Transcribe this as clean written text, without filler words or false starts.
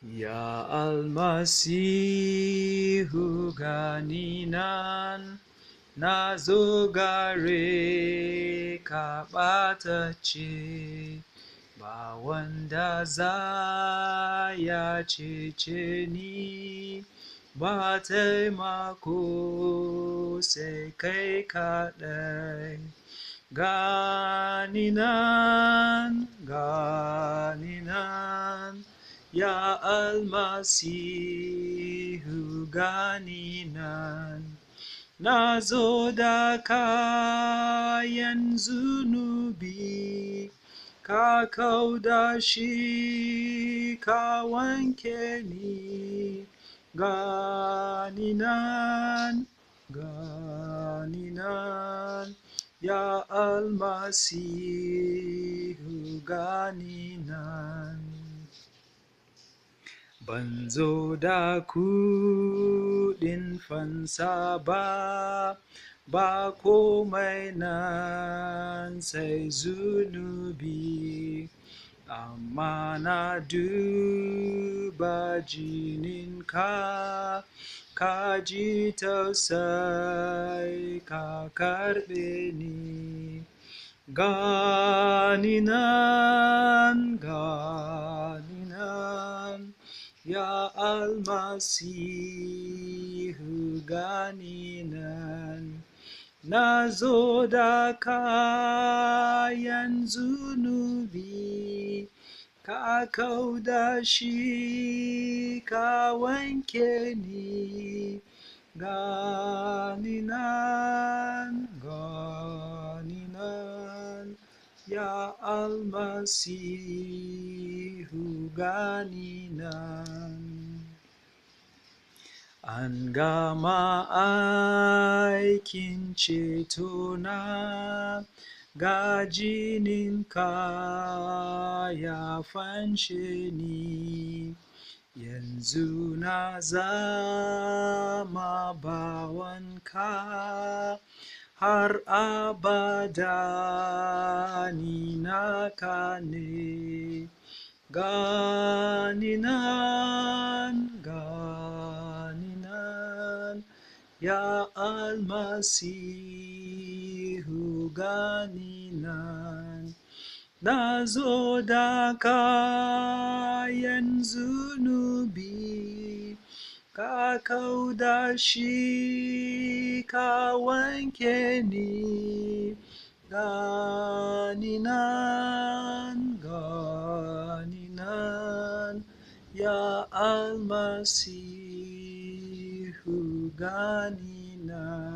Ya Almasihu gani nan, na zo gare ka ɓatacce, ba wanda za ya cece ni, ba taimako sai kai kaɗai. Gani nan, gani nan, Ya Almasihu gani nan. Na zo da kayan zunubi, ka kau da shi ka wanke ni. Gani nan, gani nan, Ya Almasihu gani nan. Ban zo da kuɗin fansa ba, ba komai nan sai zunubi, amma na duba jininka, ka ji tausai ka karɓe ni. Gani nan, gani nan, Ya Almasihu gani nan. Na zo da kayan zunubi, ka kau da shi ka wanke ni. Gani nan, gani nan, Ya Almasihu gani nan. An gama aikin cetona, ga jininka ya fanshe ni. Yanzu na zama bawanka, har abada ni naka ne. Gani nan, gani nan, Ya Almasihu gani nan. Na zo da kayan zunubi, ka kau da shi ka wanke ni. Gani nan, gani nan, Ya Almasihu gani nan.